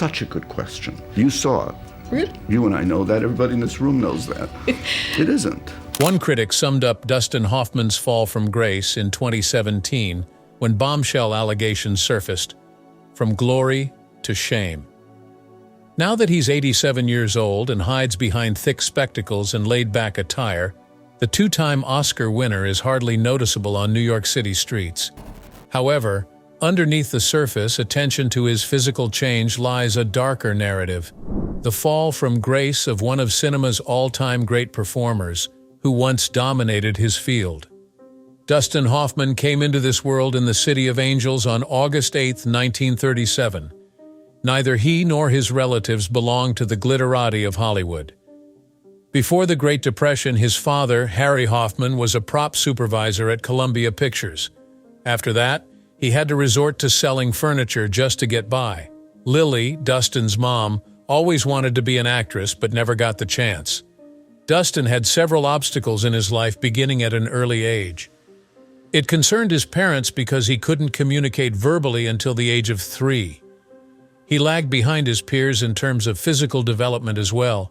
such a good question. You saw it. Really? You and I know that. Everybody in this room knows that. It isn't. One critic summed up Dustin Hoffman's fall from grace in 2017 when bombshell allegations surfaced, from glory to shame. Now that he's 87 years old and hides behind thick spectacles and laid-back attire, the two-time Oscar winner is hardly noticeable on New York City streets. However, underneath the surface attention to his physical change lies a darker narrative, the fall from grace of one of cinema's all-time great performers, who once dominated his field. Dustin Hoffman came into this world in the City of Angels on August 8, 1937. Neither he nor his relatives belonged to the glitterati of Hollywood. Before the Great Depression, his father, Harry Hoffman, was a prop supervisor at Columbia Pictures. After that, he had to resort to selling furniture just to get by. Lily, Dustin's mom, always wanted to be an actress but never got the chance. Dustin had several obstacles in his life beginning at an early age. It concerned his parents because he couldn't communicate verbally until the age of 3. He lagged behind his peers in terms of physical development as well.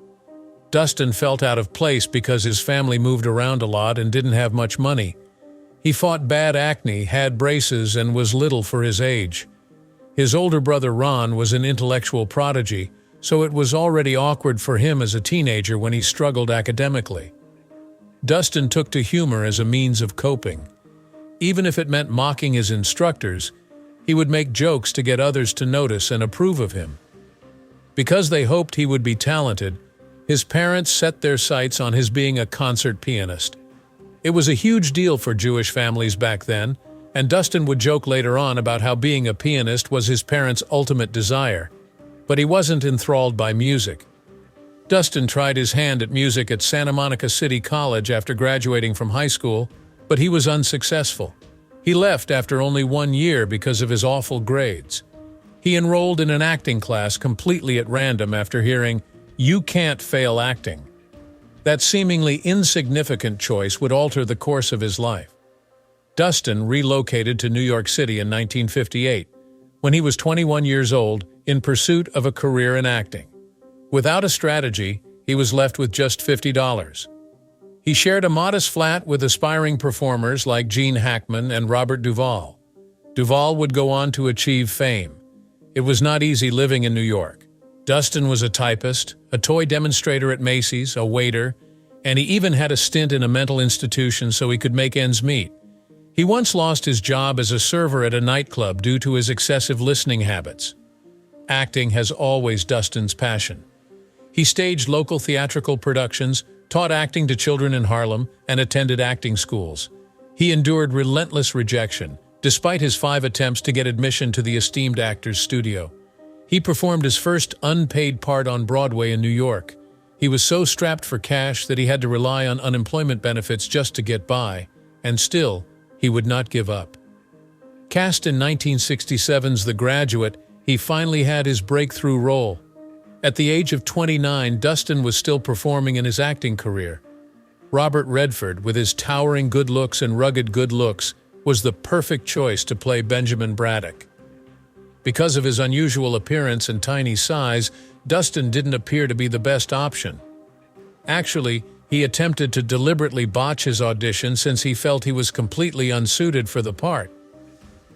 Dustin felt out of place because his family moved around a lot and didn't have much money. He fought bad acne, had braces, and was little for his age. His older brother Ron was an intellectual prodigy, so it was already awkward for him as a teenager when he struggled academically. Dustin took to humor as a means of coping. Even if it meant mocking his instructors, he would make jokes to get others to notice and approve of him. Because they hoped he would be talented, his parents set their sights on his being a concert pianist. It was a huge deal for Jewish families back then, and Dustin would joke later on about how being a pianist was his parents' ultimate desire. But he wasn't enthralled by music. Dustin tried his hand at music at Santa Monica City College after graduating from high school, but he was unsuccessful. He left after only 1 year because of his awful grades. He enrolled in an acting class completely at random after hearing, "You can't fail acting." That seemingly insignificant choice would alter the course of his life. Dustin relocated to New York City in 1958, when he was 21 years old, in pursuit of a career in acting. Without a strategy, he was left with just $50. He shared a modest flat with aspiring performers like Gene Hackman and Robert Duvall. Duvall would go on to achieve fame. It was not easy living in New York. Dustin was a typist, a toy demonstrator at Macy's, a waiter, and he even had a stint in a mental institution so he could make ends meet. He once lost his job as a server at a nightclub due to his excessive listening habits. Acting has always Dustin's passion. He staged local theatrical productions, taught acting to children in Harlem, and attended acting schools. He endured relentless rejection, despite his 5 attempts to get admission to the esteemed actor's studio. He performed his first unpaid part on Broadway in New York. He was so strapped for cash that he had to rely on unemployment benefits just to get by, and still, he would not give up. Cast in 1967's The Graduate, he finally had his breakthrough role. At the age of 29, Dustin was still performing in his acting career. Robert Redford, with his towering good looks and rugged good looks, was the perfect choice to play Benjamin Braddock. Because of his unusual appearance and tiny size, Dustin didn't appear to be the best option. Actually, he attempted to deliberately botch his audition since he felt he was completely unsuited for the part.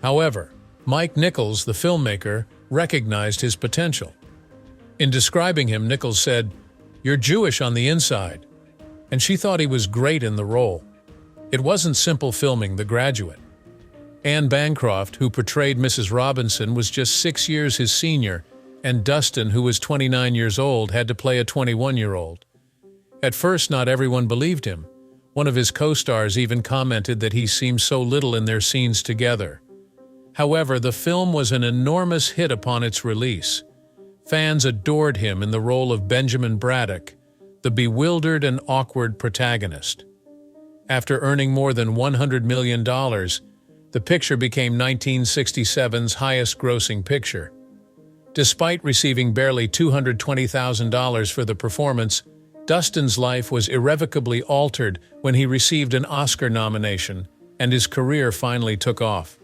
However, Mike Nichols, the filmmaker, recognized his potential. In describing him, Nichols said, "You're Jewish on the inside," and she thought he was great in the role. It wasn't simple filming The Graduate. Anne Bancroft, who portrayed Mrs. Robinson, was just 6 years his senior, and Dustin, who was 29 years old, had to play a 21-year-old. At first, not everyone believed him. One of his co-stars even commented that he seemed so little in their scenes together. However, the film was an enormous hit upon its release. Fans adored him in the role of Benjamin Braddock, the bewildered and awkward protagonist. After earning more than $100 million, the picture became 1967's highest-grossing picture. Despite receiving barely $220,000 for the performance, Dustin's life was irrevocably altered when he received an Oscar nomination, and his career finally took off.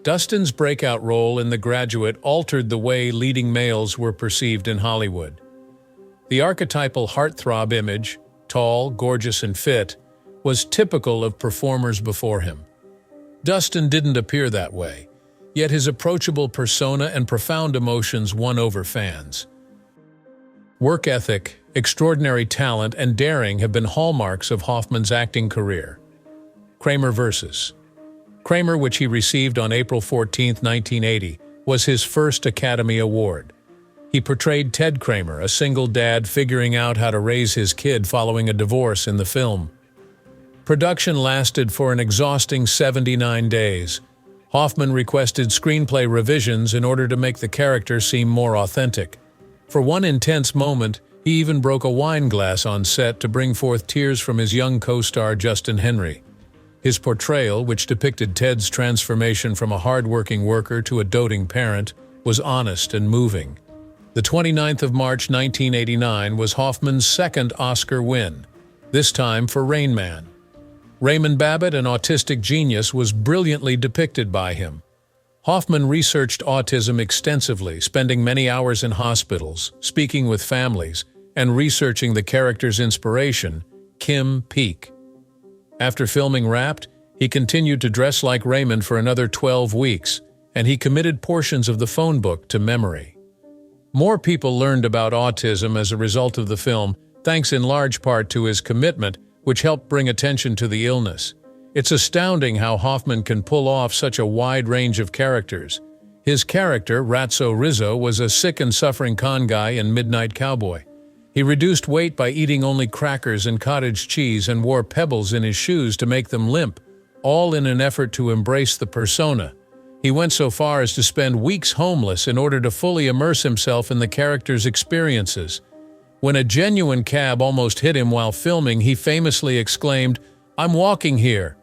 Dustin's breakout role in The Graduate altered the way leading males were perceived in Hollywood. The archetypal heartthrob image, tall, gorgeous, and fit, was typical of performers before him. Dustin didn't appear that way, yet his approachable persona and profound emotions won over fans. Work ethic, extraordinary talent, and daring have been hallmarks of Hoffman's acting career. Kramer vs. Kramer, which he received on April 14, 1980, was his first Academy Award. He portrayed Ted Kramer, a single dad figuring out how to raise his kid following a divorce in the film. Production lasted for an exhausting 79 days. Hoffman requested screenplay revisions in order to make the character seem more authentic. For one intense moment, he even broke a wine glass on set to bring forth tears from his young co-star Justin Henry. His portrayal, which depicted Ted's transformation from a hard-working worker to a doting parent, was honest and moving. The 29th of March 1989 was Hoffman's second Oscar win, this time for Rain Man. Raymond Babbitt, an autistic genius, was brilliantly depicted by him. Hoffman researched autism extensively, spending many hours in hospitals, speaking with families, and researching the character's inspiration, Kim Peek. After filming Wrapped, he continued to dress like Raymond for another 12 weeks, and he committed portions of the phone book to memory. More people learned about autism as a result of the film, thanks in large part to his commitment, which helped bring attention to the illness. It's astounding how Hoffman can pull off such a wide range of characters. His character, Ratso Rizzo, was a sick and suffering con guy in Midnight Cowboy. He reduced weight by eating only crackers and cottage cheese and wore pebbles in his shoes to make them limp, all in an effort to embrace the persona. He went so far as to spend weeks homeless in order to fully immerse himself in the character's experiences. When a genuine cab almost hit him while filming, he famously exclaimed, "I'm walking here."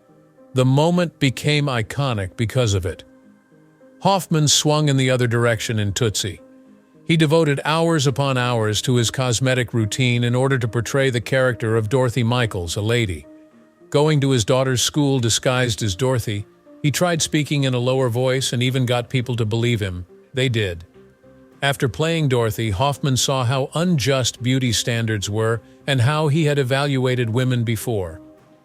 The moment became iconic because of it. Hoffman swung in the other direction in Tootsie. He devoted hours upon hours to his cosmetic routine in order to portray the character of Dorothy Michaels, a lady. Going to his daughter's school disguised as Dorothy, he tried speaking in a lower voice and even got people to believe him. They did. After playing Dorothy, Hoffman saw how unjust beauty standards were and how he had evaluated women before.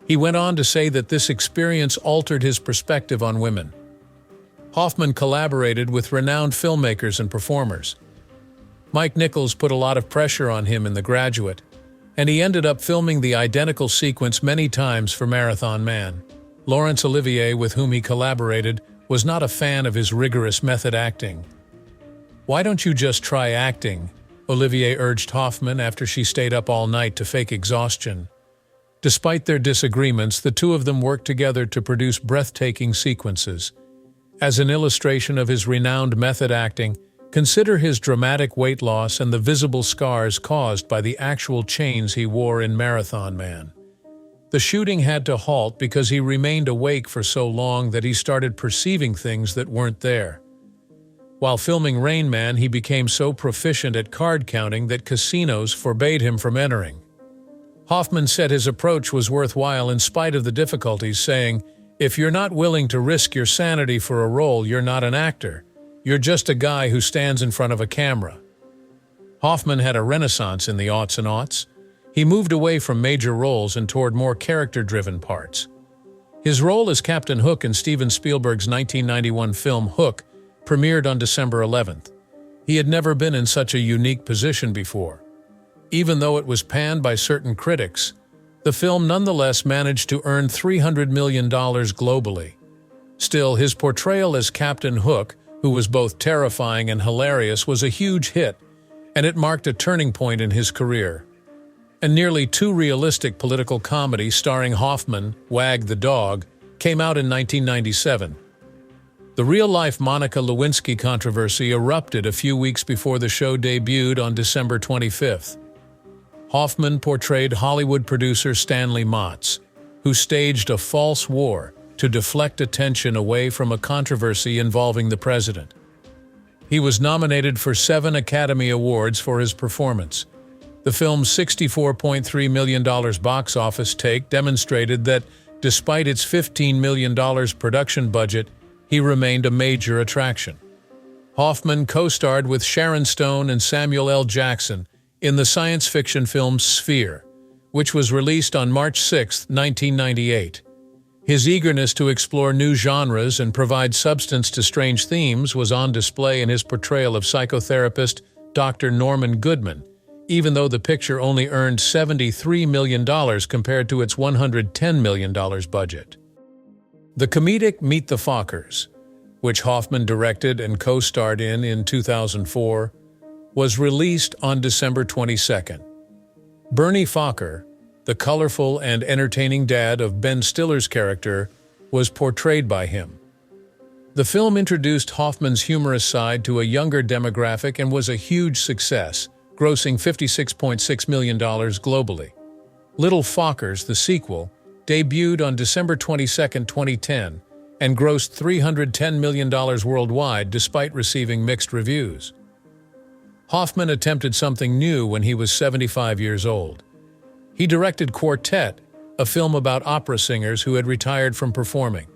He went on to say that this experience altered his perspective on women. Hoffman collaborated with renowned filmmakers and performers. Mike Nichols put a lot of pressure on him in The Graduate, and he ended up filming the identical sequence many times for Marathon Man. Laurence Olivier, with whom he collaborated, was not a fan of his rigorous method acting. "Why don't you just try acting?" Olivier urged Hoffman after she stayed up all night to fake exhaustion. Despite their disagreements, the two of them worked together to produce breathtaking sequences. As an illustration of his renowned method acting, consider his dramatic weight loss and the visible scars caused by the actual chains he wore in Marathon Man. The shooting had to halt because he remained awake for so long that he started perceiving things that weren't there. While filming Rain Man, he became so proficient at card counting that casinos forbade him from entering. Hoffman said his approach was worthwhile in spite of the difficulties, saying, "If you're not willing to risk your sanity for a role, you're not an actor. You're just a guy who stands in front of a camera." Hoffman had a renaissance in the aughts and aughts. He moved away from major roles and toward more character-driven parts. His role as Captain Hook in Steven Spielberg's 1991 film Hook premiered on December 11th. He had never been in such a unique position before. Even though it was panned by certain critics, the film nonetheless managed to earn $300 million globally. Still, his portrayal as Captain Hook, who was both terrifying and hilarious, was a huge hit, and it marked a turning point in his career. A nearly too realistic political comedy starring Hoffman, Wag the Dog, came out in 1997. The real-life Monica Lewinsky controversy erupted a few weeks before the show debuted on December 25th. Hoffman portrayed Hollywood producer Stanley Motz, who staged a false war to deflect attention away from a controversy involving the president. He was nominated for 7 Academy Awards for his performance. The film's $64.3 million box office take demonstrated that, despite its $15 million production budget, he remained a major attraction. Hoffman co-starred with Sharon Stone and Samuel L. Jackson in the science fiction film Sphere, which was released on March 6, 1998. His eagerness to explore new genres and provide substance to strange themes was on display in his portrayal of psychotherapist Dr. Norman Goodman, even though the picture only earned $73 million compared to its $110 million budget. The comedic Meet the Fockers, which Hoffman directed and co-starred in 2004, was released on December 22nd. Bernie Focker, the colorful and entertaining dad of Ben Stiller's character, was portrayed by him. The film introduced Hoffman's humorous side to a younger demographic and was a huge success, grossing $56.6 million globally. Little Fockers, the sequel, debuted on December 22, 2010, and grossed $310 million worldwide despite receiving mixed reviews. Hoffman attempted something new when he was 75 years old. He directed Quartet, a film about opera singers who had retired from performing.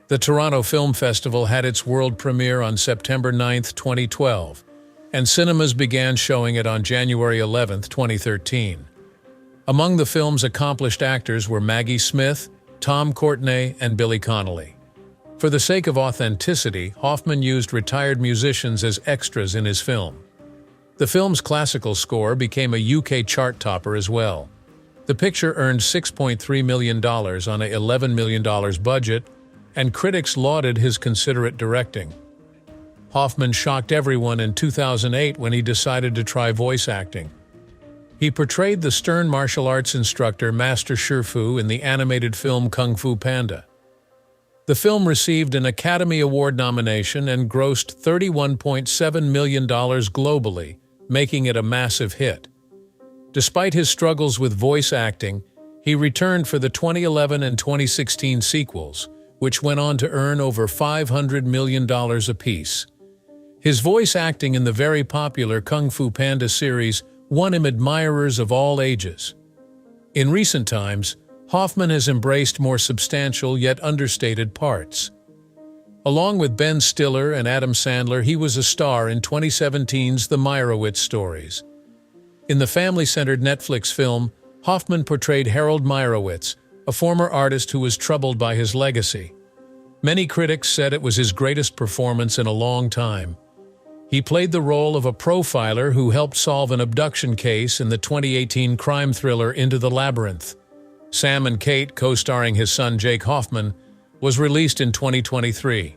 The Toronto Film Festival had its world premiere on September 9, 2012, and cinemas began showing it on January 11, 2013. Among the film's accomplished actors were Maggie Smith, Tom Courtenay, and Billy Connolly. For the sake of authenticity, Hoffman used retired musicians as extras in his film. The film's classical score became a UK chart topper as well. The picture earned $6.3 million on a $11 million budget, and critics lauded his considerate directing. Hoffman shocked everyone in 2008 when he decided to try voice acting. He portrayed the stern martial arts instructor Master Shifu in the animated film Kung Fu Panda. The film received an Academy Award nomination and grossed $31.7 million globally, making it a massive hit. Despite his struggles with voice acting, he returned for the 2011 and 2016 sequels, which went on to earn over $500 million apiece. His voice acting in the very popular Kung Fu Panda series won him admirers of all ages. In recent times, Hoffman has embraced more substantial yet understated parts. Along with Ben Stiller and Adam Sandler, he was a star in 2017's The Meyerowitz Stories. In the family-centered Netflix film, Hoffman portrayed Harold Meyerowitz, a former artist who was troubled by his legacy. Many critics said it was his greatest performance in a long time. He played the role of a profiler who helped solve an abduction case in the 2018 crime thriller Into the Labyrinth. Sam and Kate, co-starring his son Jake Hoffman, was released in 2023.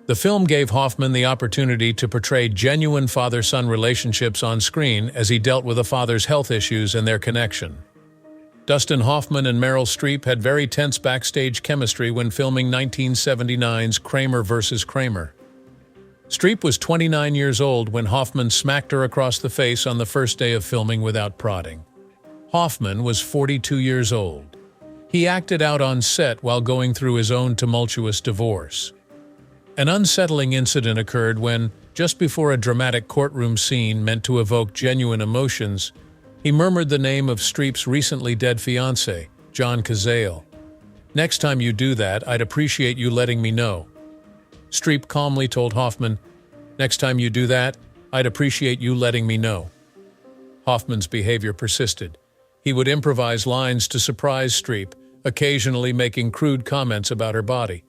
The film gave Hoffman the opportunity to portray genuine father-son relationships on screen as he dealt with a father's health issues and their connection. Dustin Hoffman and Meryl Streep had very tense backstage chemistry when filming 1979's Kramer vs. Kramer. Streep was 29 years old when Hoffman smacked her across the face on the first day of filming without prodding. Hoffman was 42 years old. He acted out on set while going through his own tumultuous divorce. An unsettling incident occurred when, just before a dramatic courtroom scene meant to evoke genuine emotions, he murmured the name of Streep's recently dead fiancé, John Cazale. "Next time you do that, I'd appreciate you letting me know." Streep calmly told Hoffman, "Next time you do that, I'd appreciate you letting me know." Hoffman's behavior persisted. He would improvise lines to surprise Streep, occasionally making crude comments about her body.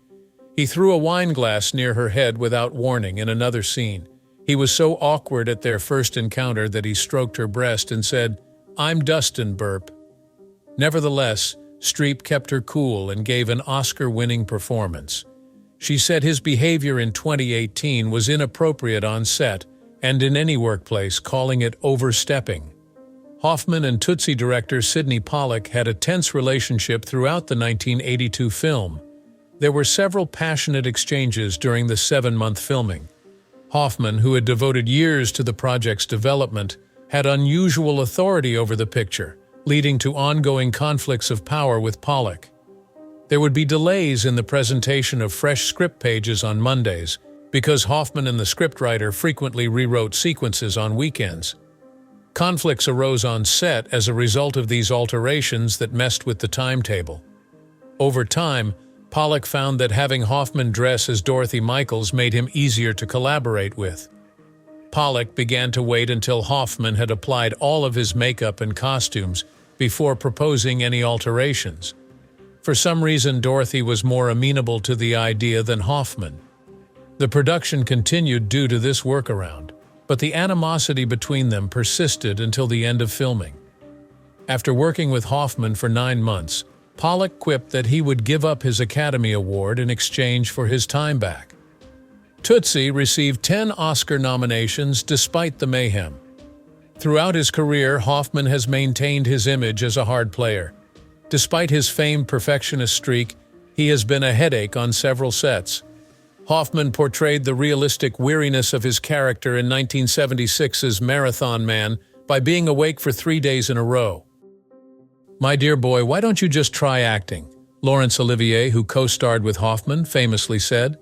He threw a wine glass near her head without warning in another scene. He was so awkward at their first encounter that he stroked her breast and said, "I'm Dustin, burp." Nevertheless, Streep kept her cool and gave an Oscar-winning performance. She said his behavior in 2018 was inappropriate on set and in any workplace, calling it overstepping. Hoffman and Tootsie director Sidney Pollack had a tense relationship throughout the 1982 film. There were several passionate exchanges during the 7-month filming. Hoffman, who had devoted years to the project's development, had unusual authority over the picture, leading to ongoing conflicts of power with Pollack. There would be delays in the presentation of fresh script pages on Mondays because Hoffman and the scriptwriter frequently rewrote sequences on weekends. Conflicts arose on set as a result of these alterations that messed with the timetable. Over time, Pollock found that having Hoffman dress as Dorothy Michaels made him easier to collaborate with. Pollock began to wait until Hoffman had applied all of his makeup and costumes before proposing any alterations. For some reason, Dorothy was more amenable to the idea than Hoffman. The production continued due to this workaround, but the animosity between them persisted until the end of filming. After working with Hoffman for 9 months, Pollock quipped that he would give up his Academy Award in exchange for his time back. Tootsie received 10 Oscar nominations despite the mayhem. Throughout his career, Hoffman has maintained his image as a hard player. Despite his famed perfectionist streak, he has been a headache on several sets. Hoffman portrayed the realistic weariness of his character in 1976's Marathon Man by being awake for 3 days in a row. "My dear boy, why don't you just try acting?" Laurence Olivier, who co-starred with Hoffman, famously said.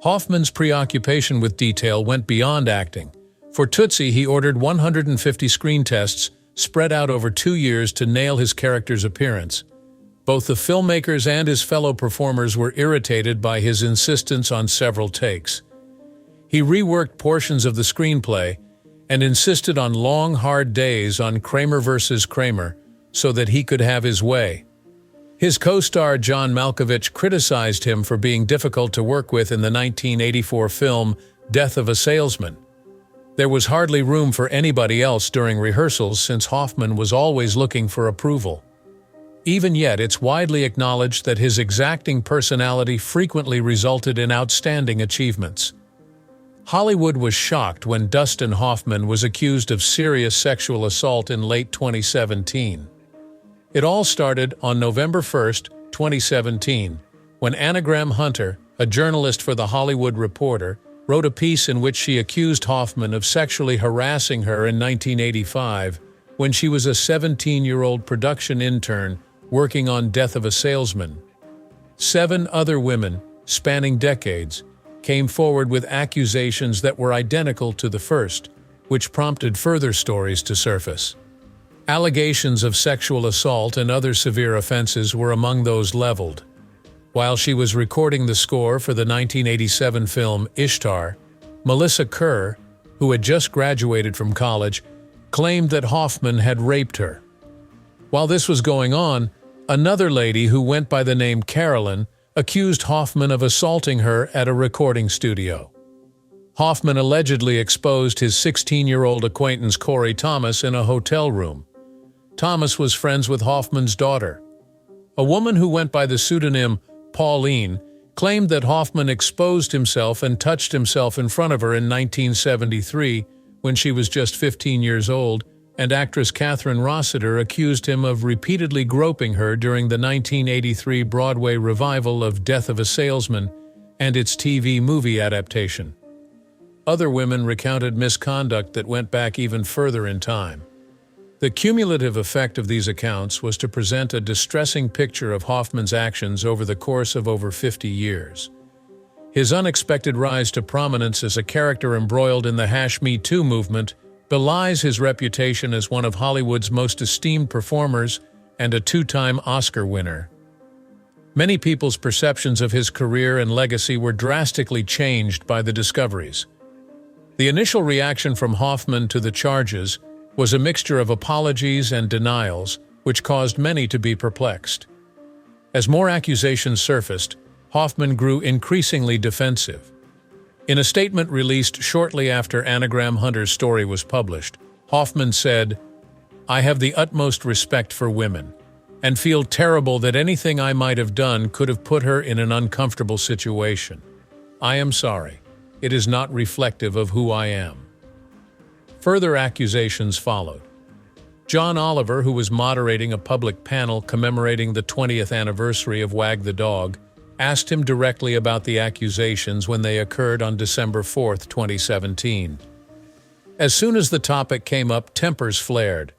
Hoffman's preoccupation with detail went beyond acting. For Tootsie, he ordered 150 screen tests spread out over 2 years to nail his character's appearance. Both the filmmakers and his fellow performers were irritated by his insistence on several takes. He reworked portions of the screenplay and insisted on long, hard days on Kramer versus Kramer so that he could have his way. His co-star John Malkovich criticized him for being difficult to work with in the 1984 film Death of a Salesman. There was hardly room for anybody else during rehearsals since Hoffman was always looking for approval. Even yet, it's widely acknowledged that his exacting personality frequently resulted in outstanding achievements. Hollywood was shocked when Dustin Hoffman was accused of serious sexual assault in late 2017. It all started on November 1, 2017, when Anna Graham Hunter, a journalist for The Hollywood Reporter, wrote a piece in which she accused Hoffman of sexually harassing her in 1985 when she was a 17-year-old production intern working on Death of a Salesman. 7 other women, spanning decades, came forward with accusations that were identical to the first, which prompted further stories to surface. Allegations of sexual assault and other severe offenses were among those leveled. While she was recording the score for the 1987 film Ishtar, Melissa Kerr, who had just graduated from college, claimed that Hoffman had raped her. While this was going on, another lady who went by the name Carolyn accused Hoffman of assaulting her at a recording studio. Hoffman allegedly exposed his 16-year-old acquaintance Corey Thomas in a hotel room. Thomas was friends with Hoffman's daughter. A woman who went by the pseudonym Pauline claimed that Hoffman exposed himself and touched himself in front of her in 1973 when she was just 15 years old, and actress Catherine Rossiter accused him of repeatedly groping her during the 1983 Broadway revival of Death of a Salesman and its TV movie adaptation. Other women recounted misconduct that went back even further in time. The cumulative effect of these accounts was to present a distressing picture of Hoffman's actions over the course of over 50 years. His unexpected rise to prominence as a character embroiled in the #Me Too movement belies his reputation as one of Hollywood's most esteemed performers and a 2-time Oscar winner. Many people's perceptions of his career and legacy were drastically changed by the discoveries. The initial reaction from Hoffman to the charges was a mixture of apologies and denials, which caused many to be perplexed. As more accusations surfaced, Hoffman grew increasingly defensive. In a statement released shortly after Anna Graham Hunter's story was published, Hoffman said, "I have the utmost respect for women, and feel terrible that anything I might have done could have put her in an uncomfortable situation. I am sorry. It is not reflective of who I am." Further accusations followed. John Oliver, who was moderating a public panel commemorating the 20th anniversary of Wag the Dog, asked him directly about the accusations when they occurred on December 4, 2017. As soon as the topic came up, tempers flared.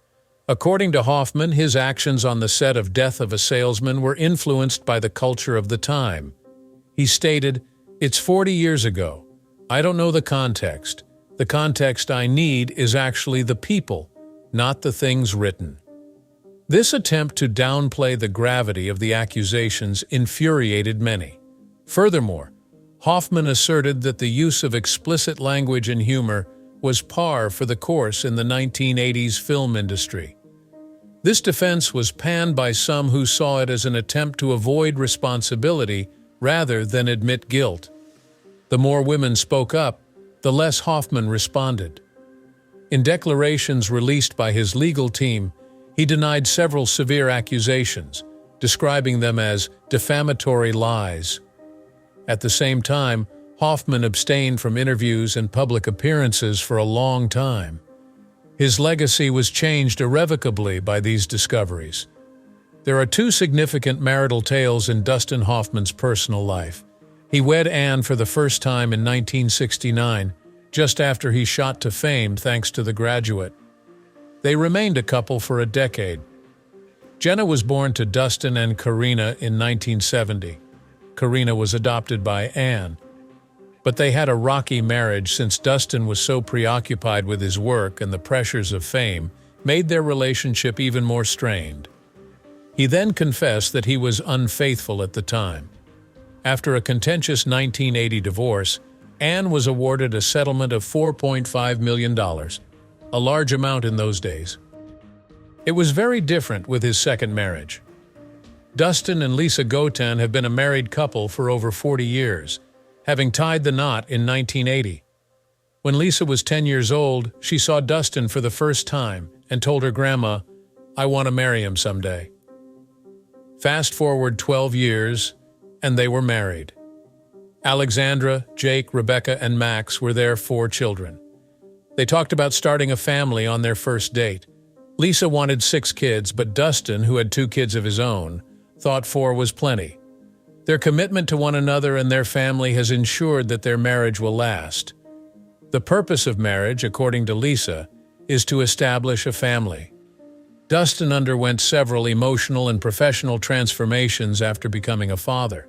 According to Hoffman, his actions on the set of Death of a Salesman were influenced by the culture of the time. He stated, "It's 40 years ago. I don't know the context. The context I need is actually the people, not the things written." This attempt to downplay the gravity of the accusations infuriated many. Furthermore, Hoffman asserted that the use of explicit language and humor was par for the course in the 1980s film industry. This defense was panned by some who saw it as an attempt to avoid responsibility rather than admit guilt. The more women spoke up, the less Hoffman responded. In declarations released by his legal team, he denied several severe accusations, describing them as defamatory lies. At the same time, Hoffman abstained from interviews and public appearances for a long time. His legacy was changed irrevocably by these discoveries. There are two significant marital tales in Dustin Hoffman's personal life. He wed Anne for the first time in 1969, just after he shot to fame thanks to The Graduate. They remained a couple for a decade. Jenna was born to Dustin and Karina in 1970. Karina was adopted by Anne. But they had a rocky marriage since Dustin was so preoccupied with his work, and the pressures of fame made their relationship even more strained. He then confessed that he was unfaithful at the time. After a contentious 1980 divorce, Anne was awarded a settlement of $4.5 million, a large amount in those days. It was very different with his second marriage. Dustin and Lisa Gotan have been a married couple for over 40 years, having tied the knot in 1980. When Lisa was 10 years old, she saw Dustin for the first time and told her grandma, "I want to marry him someday." Fast forward 12 years, and they were married. Alexandra, Jake, Rebecca, and Max were their 4 children. They talked about starting a family on their first date. Lisa wanted 6 kids, but Dustin, who had 2 kids of his own, thought 4 was plenty. Their commitment to one another and their family has ensured that their marriage will last. The purpose of marriage, according to Lisa, is to establish a family. Dustin underwent several emotional and professional transformations after becoming a father.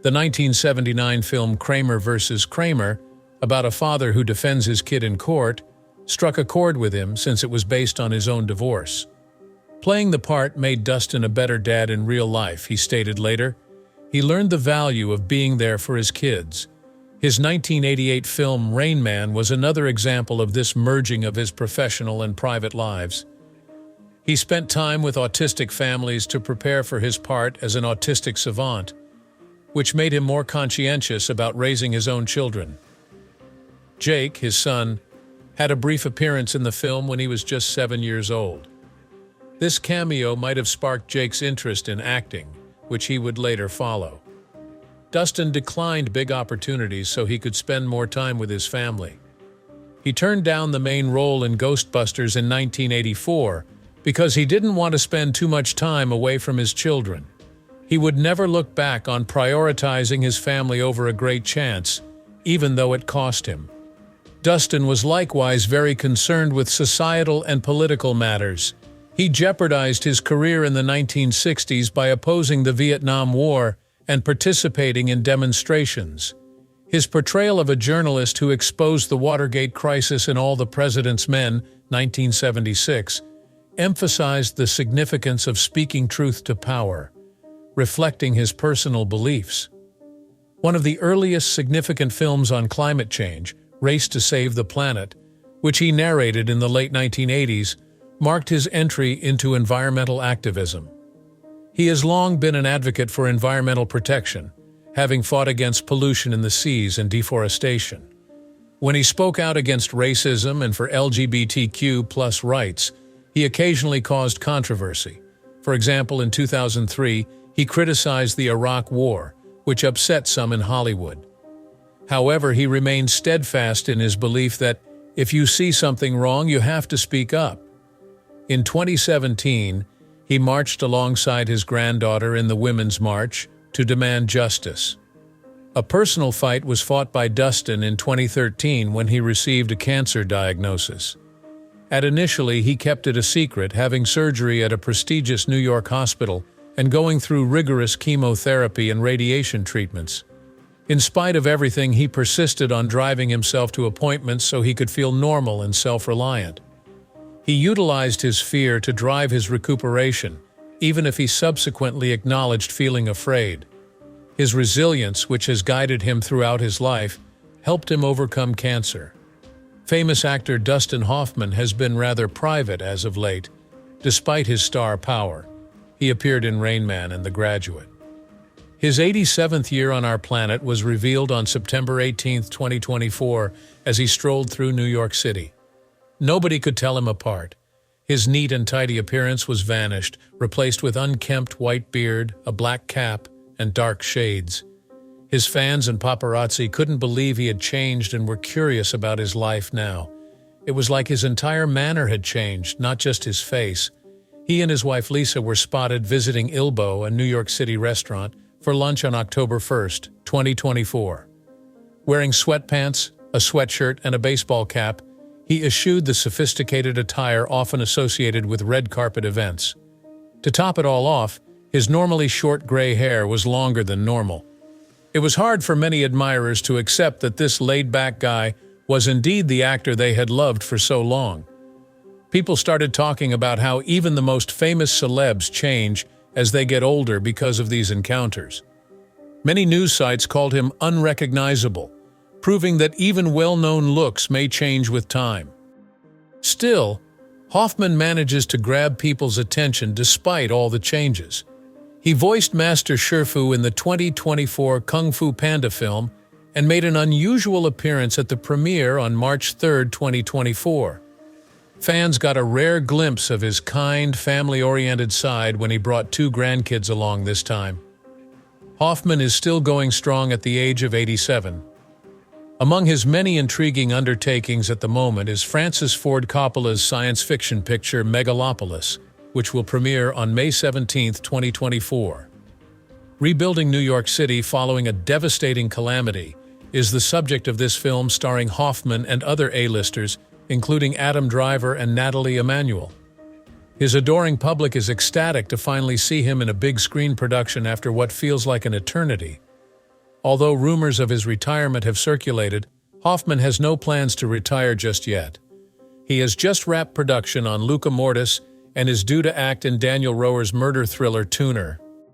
The 1979 film Kramer vs. Kramer, about a father who defends his kid in court, struck a chord with him since it was based on his own divorce. Playing the part made Dustin a better dad in real life, he stated later. He learned the value of being there for his kids. His 1988 film Rain Man was another example of this merging of his professional and private lives. He spent time with autistic families to prepare for his part as an autistic savant, which made him more conscientious about raising his own children. Jake, his son, had a brief appearance in the film when he was just 7 years old. This cameo might have sparked Jake's interest in acting, which he would later follow. Dustin declined big opportunities so he could spend more time with his family. He turned down the main role in Ghostbusters in 1984 because he didn't want to spend too much time away from his children. He would never look back on prioritizing his family over a great chance, even though it cost him. Dustin was likewise very concerned with societal and political matters. He jeopardized his career in the 1960s by opposing the Vietnam War and participating in demonstrations. His portrayal of a journalist who exposed the Watergate crisis in All the President's Men, 1976, emphasized the significance of speaking truth to power, reflecting his personal beliefs. One of the earliest significant films on climate change, Race to Save the Planet, which he narrated in the late 1980s, marked his entry into environmental activism. He has long been an advocate for environmental protection, having fought against pollution in the seas and deforestation. When he spoke out against racism and for LGBTQ+ rights, he occasionally caused controversy. For example, in 2003, he criticized the Iraq War, which upset some in Hollywood. However, he remained steadfast in his belief that if you see something wrong, you have to speak up. In 2017, he marched alongside his granddaughter in the Women's March to demand justice. A personal fight was fought by Dustin in 2013 when he received a cancer diagnosis. Initially, he kept it a secret, having surgery at a prestigious New York hospital and going through rigorous chemotherapy and radiation treatments. In spite of everything, he persisted on driving himself to appointments so he could feel normal and self-reliant. He utilized his fear to drive his recuperation, even if he subsequently acknowledged feeling afraid. His resilience, which has guided him throughout his life, helped him overcome cancer. Famous actor Dustin Hoffman has been rather private as of late, despite his star power. He appeared in Rain Man and The Graduate. His 87th year on our planet was revealed on September 18, 2024, as he strolled through New York City. Nobody could tell him apart. His neat and tidy appearance was vanished, replaced with unkempt white beard, a black cap, and dark shades. His fans and paparazzi couldn't believe he had changed and were curious about his life now. It was like his entire manner had changed, not just his face. He and his wife Lisa were spotted visiting Ilbo, a New York City restaurant, for lunch on October 1, 2024. Wearing sweatpants, a sweatshirt, and a baseball cap, he eschewed the sophisticated attire often associated with red carpet events. To top it all off, his normally short gray hair was longer than normal. It was hard for many admirers to accept that this laid-back guy was indeed the actor they had loved for so long. People started talking about how even the most famous celebs change as they get older because of these encounters. Many news sites called him unrecognizable, proving that even well-known looks may change with time. Still, Hoffman manages to grab people's attention despite all the changes. He voiced Master Shifu in the 2024 Kung Fu Panda film and made an unusual appearance at the premiere on March 3, 2024. Fans got a rare glimpse of his kind, family-oriented side when he brought 2 grandkids along this time. Hoffman is still going strong at the age of 87. Among his many intriguing undertakings at the moment is Francis Ford Coppola's science fiction picture Megalopolis, which will premiere on May 17, 2024. Rebuilding New York City following a devastating calamity is the subject of this film, starring Hoffman and other A-listers, including Adam Driver and Natalie Emanuel. His adoring public is ecstatic to finally see him in a big screen production after what feels like an eternity. Although rumors of his retirement have circulated, Hoffman has no plans to retire just yet. He has just wrapped production on Luca Mortis and is due to act in Daniel Roher's murder thriller Tuner,